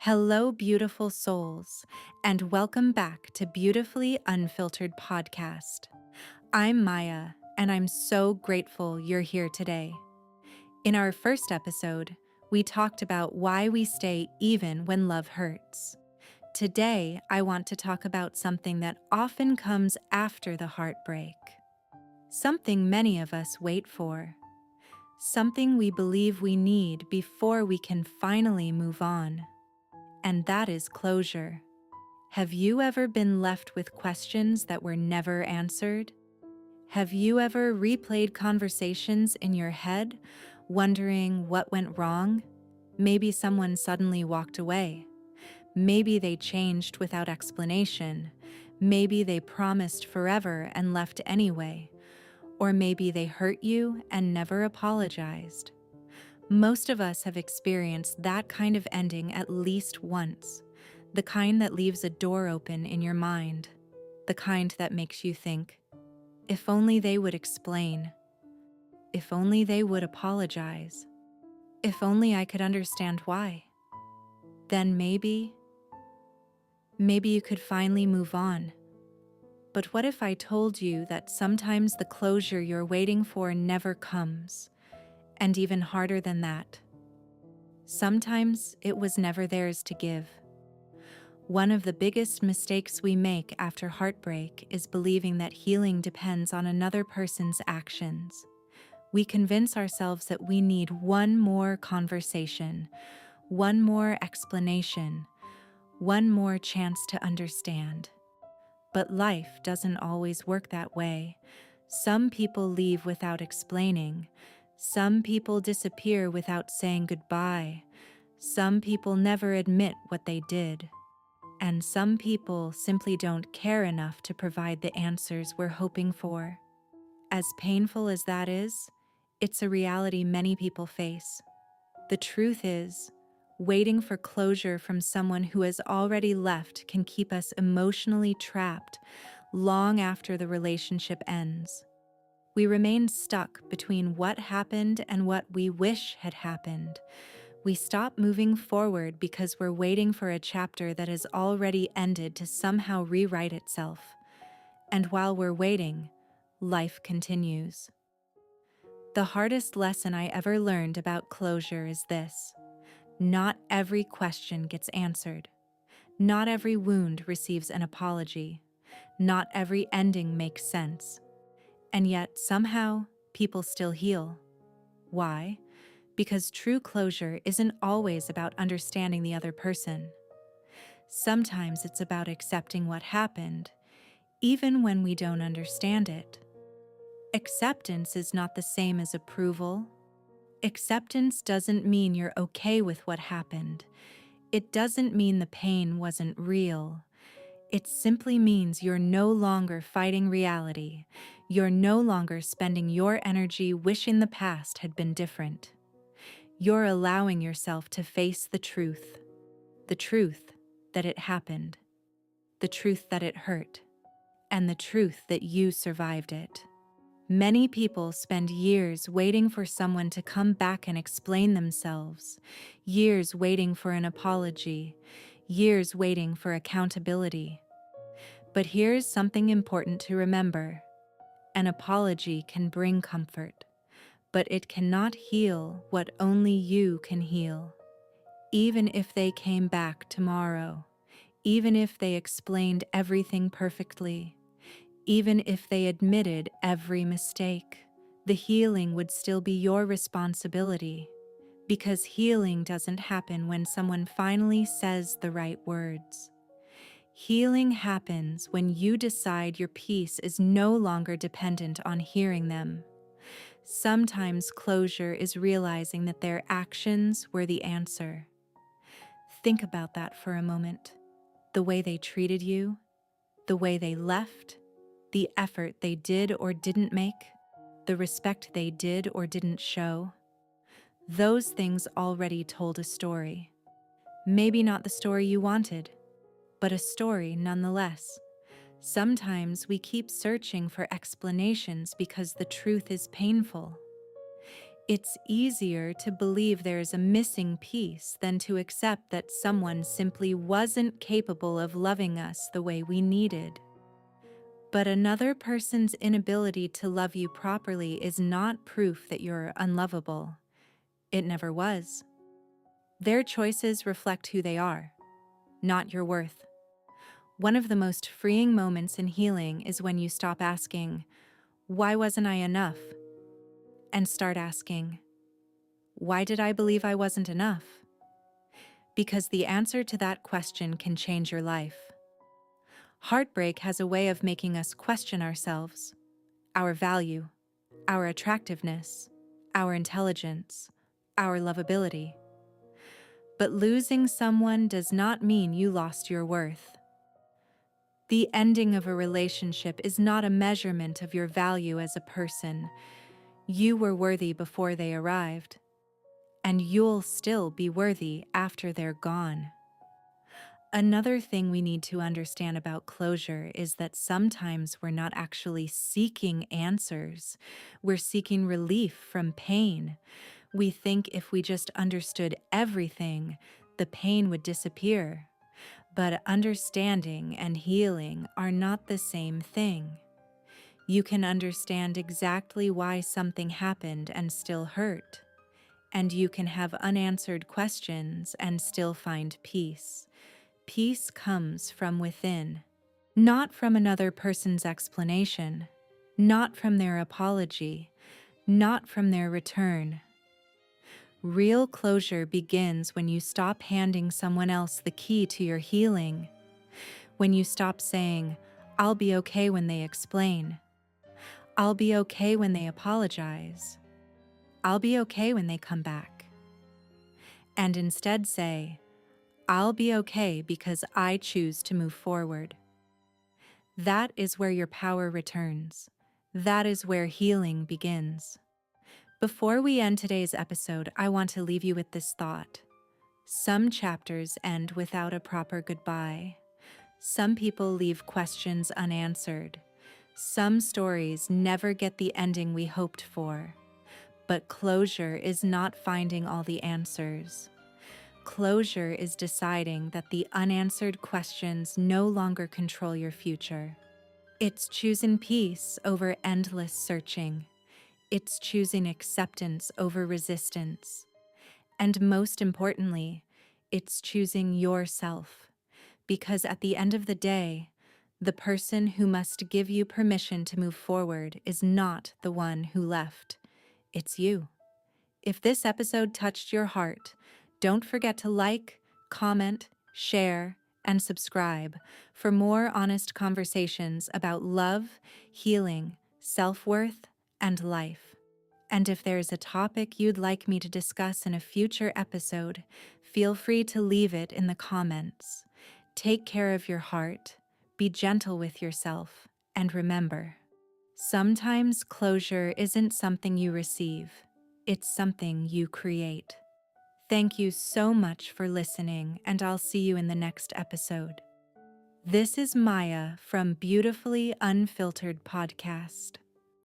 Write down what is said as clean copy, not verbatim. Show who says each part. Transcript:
Speaker 1: Hello, beautiful souls, and welcome back to Beautifully Unfiltered podcast. I'm Maya, and I'm so grateful you're here today. In our first episode, we talked about why we stay even when love hurts. Today, I want to talk about something that often comes after the heartbreak. Something many of us wait for. Something we believe we need before we can finally move on. And that is closure. Have you ever been left with questions that were never answered? Have you ever replayed conversations in your head, wondering what went wrong? Maybe someone suddenly walked away. Maybe they changed without explanation. Maybe they promised forever and left anyway. Or maybe they hurt you and never apologized. Most of us have experienced that kind of ending at least once, the kind that leaves a door open in your mind, the kind that makes you think, if only they would explain, if only they would apologize, if only I could understand why. Then maybe you could finally move on. But what if I told you that sometimes the closure you're waiting for never comes, and even harder than that? Sometimes it was never theirs to give. One of the biggest mistakes we make after heartbreak is believing that healing depends on another person's actions. We convince ourselves that we need one more conversation, one more explanation, one more chance to understand. But life doesn't always work that way. Some people leave without explaining. Some people disappear without saying goodbye. Some people never admit what they did. And some people simply don't care enough to provide the answers we're hoping for. As painful as that is, it's a reality many people face. The truth is, waiting for closure from someone who has already left can keep us emotionally trapped long after the relationship ends. We remain stuck between what happened and what we wish had happened. We stop moving forward because we're waiting for a chapter that has already ended to somehow rewrite itself. And while we're waiting, life continues. The hardest lesson I ever learned about closure is this: not every question gets answered. Not every wound receives an apology. Not every ending makes sense. And yet, somehow, people still heal. Why? Because true closure isn't always about understanding the other person. Sometimes it's about accepting what happened, even when we don't understand it. Acceptance is not the same as approval. Acceptance doesn't mean you're okay with what happened. It doesn't mean the pain wasn't real. It simply means you're no longer fighting reality. You're no longer spending your energy wishing the past had been different. You're allowing yourself to face the truth that it happened, the truth that it hurt, and the truth that you survived it. Many people spend years waiting for someone to come back and explain themselves, years waiting for an apology, years waiting for accountability. But here's something important to remember. An apology can bring comfort, but it cannot heal what only you can heal. Even if they came back tomorrow, even if they explained everything perfectly, even if they admitted every mistake, the healing would still be your responsibility, because healing doesn't happen when someone finally says the right words. Healing happens when you decide your peace is no longer dependent on hearing them. Sometimes closure is realizing that their actions were the answer. Think about that for a moment. The way they treated you, the way they left, the effort they did or didn't make, the respect they did or didn't show. Those things already told a story. Maybe not the story you wanted, but a story nonetheless. Sometimes we keep searching for explanations because the truth is painful. It's easier to believe there is a missing piece than to accept that someone simply wasn't capable of loving us the way we needed. But another person's inability to love you properly is not proof that you're unlovable. It never was. Their choices reflect who they are, not your worth. One of the most freeing moments in healing is when you stop asking, "Why wasn't I enough?" and start asking, "Why did I believe I wasn't enough?" Because the answer to that question can change your life. Heartbreak has a way of making us question ourselves, our value, our attractiveness, our intelligence, our lovability. But losing someone does not mean you lost your worth. The ending of a relationship is not a measurement of your value as a person. You were worthy before they arrived, and you'll still be worthy after they're gone. Another thing we need to understand about closure is that sometimes we're not actually seeking answers. We're seeking relief from pain. We think if we just understood everything, the pain would disappear. But understanding and healing are not the same thing. You can understand exactly why something happened and still hurt. And you can have unanswered questions and still find peace. Peace comes from within, not from another person's explanation, not from their apology, not from their return. Real closure begins when you stop handing someone else the key to your healing, when you stop saying, "I'll be okay when they explain," "I'll be okay when they apologize," "I'll be okay when they come back," and instead say, "I'll be okay because I choose to move forward." That is where your power returns. That is where healing begins. Before we end today's episode, I want to leave you with this thought. Some chapters end without a proper goodbye. Some people leave questions unanswered. Some stories never get the ending we hoped for. But closure is not finding all the answers. Closure is deciding that the unanswered questions no longer control your future. It's choosing peace over endless searching. It's choosing acceptance over resistance. And most importantly, it's choosing yourself. Because at the end of the day, the person who must give you permission to move forward is not the one who left. It's you. If this episode touched your heart, don't forget to like, comment, share, and subscribe for more honest conversations about love, healing, self-worth, and life. And if there's a topic you'd like me to discuss in a future episode, feel free to leave it in the comments. Take care of your heart, be gentle with yourself, and remember, sometimes closure isn't something you receive, it's something you create. Thank you so much for listening, and I'll see you in the next episode. This is Maya from Beautifully Unfiltered Podcast.